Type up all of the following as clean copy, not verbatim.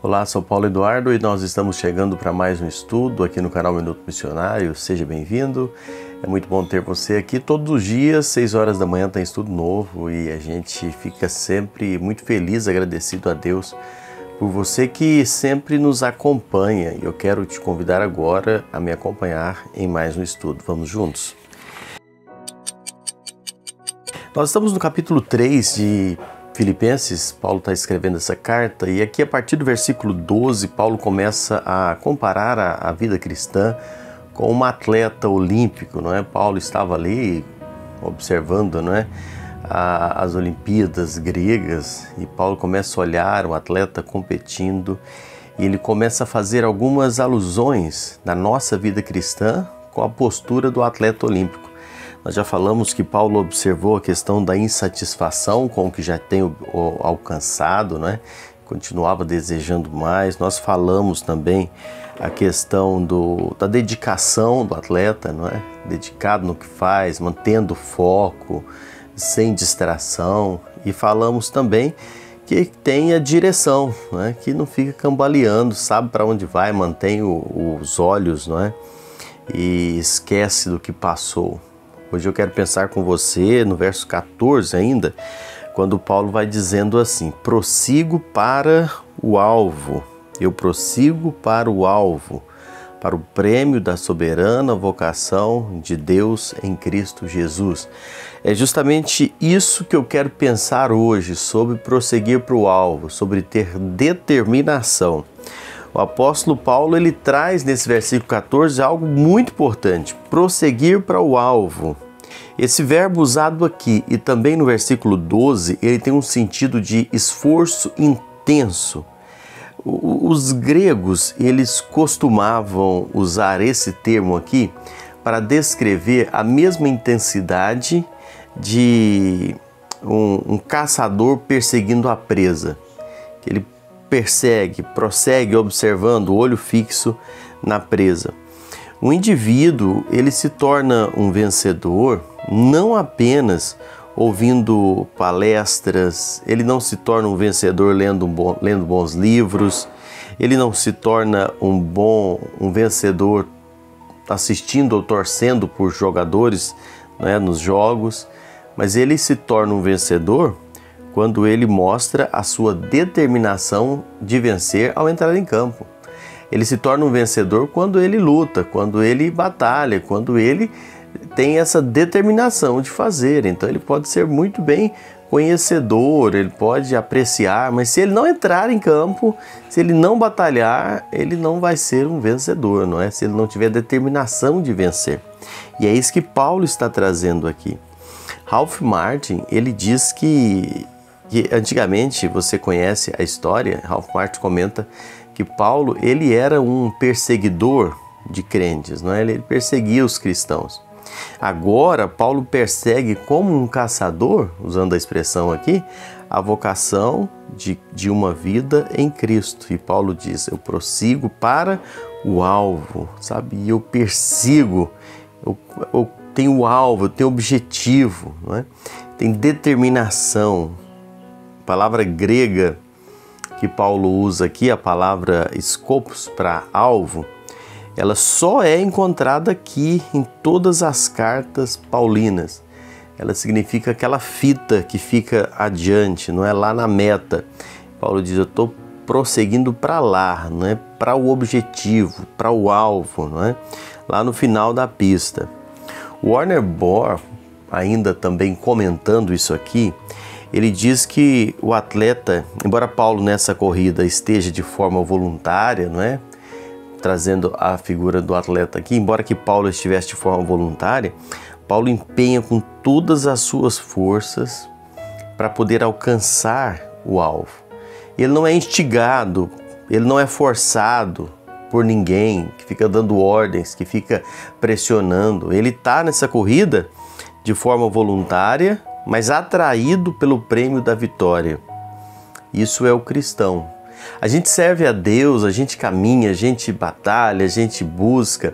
Olá, sou Paulo Eduardo e nós estamos chegando para mais um estudo aqui no canal Minuto Missionário. Seja bem-vindo. É muito bom ter você aqui. Todos os dias, 6 horas da manhã, tem estudo novo e a gente fica sempre muito feliz, agradecido a Deus por você que sempre nos acompanha. E eu quero te convidar agora a me acompanhar em mais um estudo. Vamos juntos? Nós estamos no capítulo 3 de Filipenses. Paulo está escrevendo essa carta e aqui a partir do versículo 12, Paulo começa a comparar a vida cristã com um atleta olímpico, não é? Paulo estava ali observando, não é, as Olimpíadas gregas e Paulo começa a olhar o atleta competindo e ele começa a fazer algumas alusões na nossa vida cristã com a postura do atleta olímpico. Nós já falamos que Paulo observou a questão da insatisfação com o que já tem alcançado, né? Continuava desejando mais. Nós falamos também a questão da dedicação do atleta, não é? Dedicado no que faz, mantendo foco, sem distração. E falamos também que tem a direção, né? Que não fica cambaleando, sabe para onde vai, mantém os olhos, não é? E esquece do que passou. Hoje eu quero pensar com você no verso 14 ainda, quando Paulo vai dizendo assim: prossigo para o alvo, eu prossigo para o alvo, para o prêmio da soberana vocação de Deus em Cristo Jesus. É justamente isso que eu quero pensar hoje, sobre prosseguir para o alvo, sobre ter determinação. O apóstolo Paulo, ele traz nesse versículo 14 algo muito importante: prosseguir para o alvo. Esse verbo usado aqui e também no versículo 12, ele tem um sentido de esforço intenso. Os gregos, eles costumavam usar esse termo aqui para descrever a mesma intensidade de um caçador perseguindo a presa. Ele prossegue observando, o olho fixo na presa. O indivíduo, ele se torna um vencedor não apenas ouvindo palestras, ele não se torna um vencedor lendo bons livros, ele não se torna um vencedor assistindo ou torcendo por jogadores, né, nos jogos, mas ele se torna um vencedor quando ele mostra a sua determinação de vencer ao entrar em campo. Ele se torna um vencedor quando ele luta, quando ele batalha, quando ele tem essa determinação de fazer. Então ele pode ser muito bem conhecedor, ele pode apreciar, mas se ele não entrar em campo, se ele não batalhar, ele não vai ser um vencedor, não é? Se ele não tiver determinação de vencer. E é isso que Paulo está trazendo aqui. Ralph Martin, ele diz que antigamente, você conhece a história, Ralph Martin comenta que Paulo, ele era um perseguidor de crentes, não é? Ele perseguia os cristãos. Agora, Paulo persegue como um caçador, usando a expressão aqui, a vocação de uma vida em Cristo. E Paulo diz: eu prossigo para o alvo, sabe? E eu persigo, eu tenho o alvo, eu tenho objetivo, não é? Tem determinação. A palavra grega que Paulo usa aqui, a palavra skopos, para alvo, ela só é encontrada aqui em todas as cartas paulinas. Ela significa aquela fita que fica adiante, não é lá na meta. Paulo diz: eu estou prosseguindo para lá, não é? Para o objetivo, para o alvo, não é? Lá no final da pista. Warner Bohr, ainda também comentando isso aqui, ele diz que o atleta, embora Paulo nessa corrida esteja de forma voluntária, não é? Trazendo a figura do atleta aqui, embora que Paulo estivesse de forma voluntária, Paulo empenha com todas as suas forças para poder alcançar o alvo. Ele não é instigado, ele não é forçado por ninguém, que fica dando ordens, que fica pressionando. Ele está nessa corrida de forma voluntária, mas atraído pelo prêmio da vitória. Isso é o cristão. A gente serve a Deus, a gente caminha, a gente batalha, a gente busca,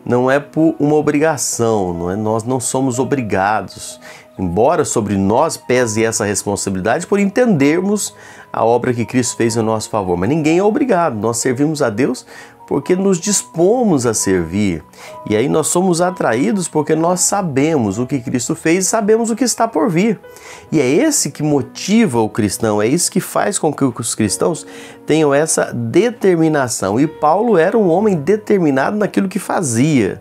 não é por uma obrigação, não é? Nós não somos obrigados, embora sobre nós pese essa responsabilidade por entendermos a obra que Cristo fez em nosso favor. Mas ninguém é obrigado, nós servimos a Deus porque nos dispomos a servir. E aí nós somos atraídos porque nós sabemos o que Cristo fez e sabemos o que está por vir. E é esse que motiva o cristão, é isso que faz com que os cristãos tenham essa determinação. E Paulo era um homem determinado naquilo que fazia.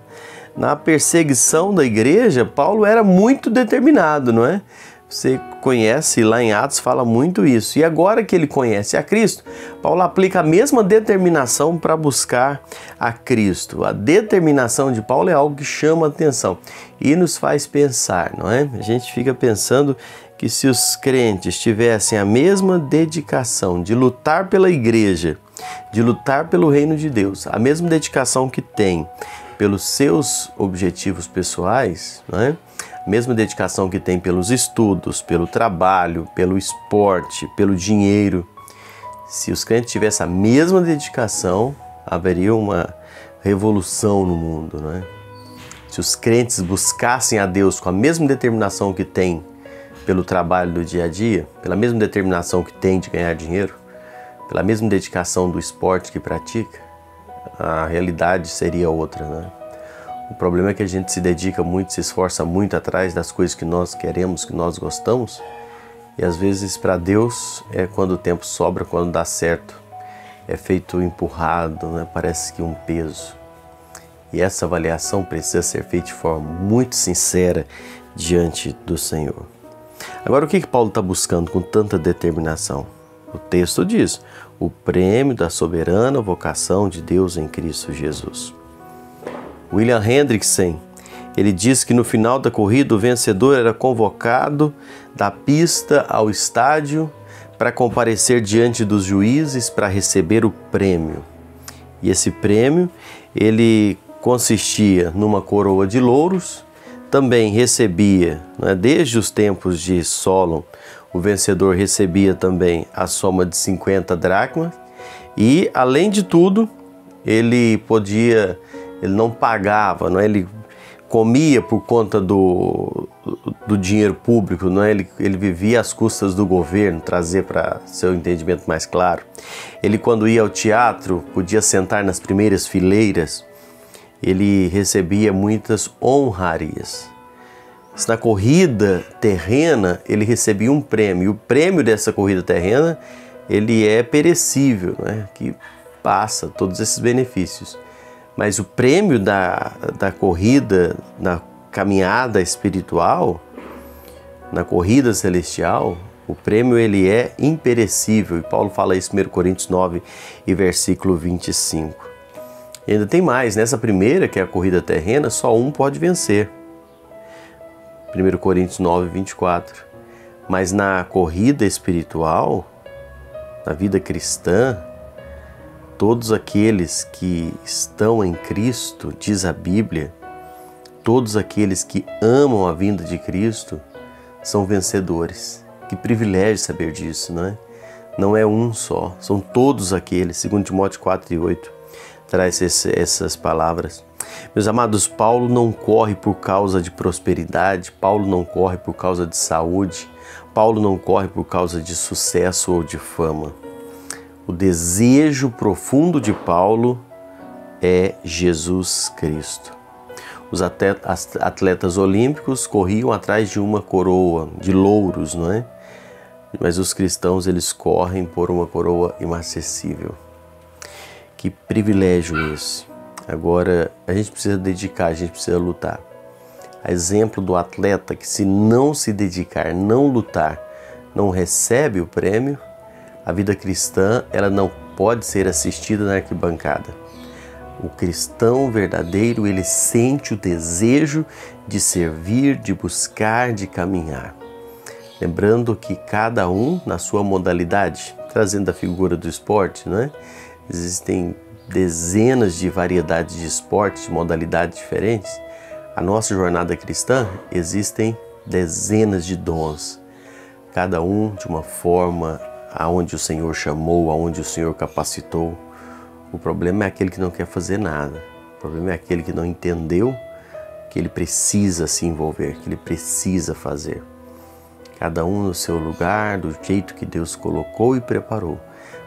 Na perseguição da igreja, Paulo era muito determinado, não é? Você conhece, lá em Atos fala muito isso. E agora que ele conhece a Cristo, Paulo aplica a mesma determinação para buscar a Cristo. A determinação de Paulo é algo que chama a atenção e nos faz pensar, não é? A gente fica pensando que se os crentes tivessem a mesma dedicação de lutar pela igreja, de lutar pelo reino de Deus, a mesma dedicação que tem pelos seus objetivos pessoais, não é? A mesma dedicação que tem pelos estudos, pelo trabalho, pelo esporte, pelo dinheiro. Se os crentes tivessem a mesma dedicação, haveria uma revolução no mundo, não é? Se os crentes buscassem a Deus com a mesma determinação que tem pelo trabalho do dia a dia, pela mesma determinação que tem de ganhar dinheiro, pela mesma dedicação do esporte que pratica, a realidade seria outra, né? O problema é que a gente se dedica muito, se esforça muito atrás das coisas que nós queremos, que nós gostamos, e às vezes para Deus é quando o tempo sobra, quando dá certo, é feito empurrado, né? Parece que um peso. E essa avaliação precisa ser feita de forma muito sincera diante do Senhor. Agora, o que Paulo está buscando com tanta determinação? O texto diz: o prêmio da soberana vocação de Deus em Cristo Jesus. William Hendrickson, ele diz que no final da corrida o vencedor era convocado da pista ao estádio para comparecer diante dos juízes para receber o prêmio. E esse prêmio, ele consistia numa coroa de louros, também recebia, né, desde os tempos de Solon, o vencedor recebia também a soma de 50 dracmas e, além de tudo, ele não pagava, não é? Ele comia por conta do dinheiro público, não é? Ele vivia às custas do governo, trazer para seu entendimento mais claro. Ele, quando ia ao teatro, podia sentar nas primeiras fileiras, ele recebia muitas honrarias. Na corrida terrena, ele recebia um prêmio. E o prêmio dessa corrida terrena, ele é perecível, né? Que passa todos esses benefícios. Mas o prêmio da corrida, na caminhada espiritual, na corrida celestial, o prêmio ele é imperecível. E Paulo fala isso em 1 Coríntios 9 e versículo 25. E ainda tem mais, nessa primeira, que é a corrida terrena, só um pode vencer. 1 Coríntios 9, 24. Mas na corrida espiritual, na vida cristã, todos aqueles que estão em Cristo, diz a Bíblia, todos aqueles que amam a vinda de Cristo são vencedores. Que privilégio saber disso, não é? Não é um só, são todos aqueles. 2 Timóteo 4 e 8 traz essas palavras. Meus amados, Paulo não corre por causa de prosperidade, Paulo não corre por causa de saúde, Paulo não corre por causa de sucesso ou de fama. O desejo profundo de Paulo é Jesus Cristo. Os atletas olímpicos corriam atrás de uma coroa, de louros, não é? Mas os cristãos, eles correm por uma coroa inacessível. Que privilégio esse! Agora, a gente precisa dedicar, a gente precisa lutar. A exemplo do atleta que, se não se dedicar, não lutar, não recebe o prêmio, a vida cristã, ela não pode ser assistida na arquibancada. O cristão verdadeiro, ele sente o desejo de servir, de buscar, de caminhar. Lembrando que cada um na sua modalidade, trazendo a figura do esporte, né? Existem dezenas de variedades de esportes, de modalidades diferentes. A nossa jornada cristã, existem dezenas de dons, cada um de uma forma aonde o Senhor chamou, aonde o Senhor capacitou. O problema é aquele que não quer fazer nada. O problema é aquele que não entendeu que ele precisa se envolver, que ele precisa fazer. cada um no seu lugar, do jeito que Deus colocou e preparou.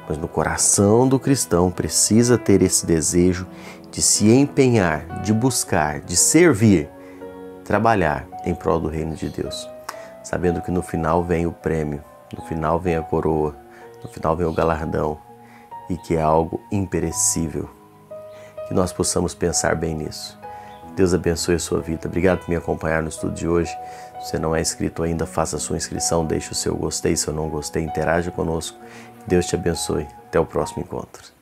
Mas no coração do cristão precisa ter esse desejo de se empenhar, de buscar, de servir, trabalhar em prol do reino de Deus, sabendo que no final vem o prêmio, no final vem a coroa, no final vem o galardão e que é algo imperecível. Que nós possamos pensar bem nisso. Deus abençoe a sua vida. Obrigado por me acompanhar no estudo de hoje. Se você não é inscrito ainda, faça a sua inscrição, deixe o seu gostei. Se eu não gostei, interaja conosco. Deus te abençoe. Até o próximo encontro.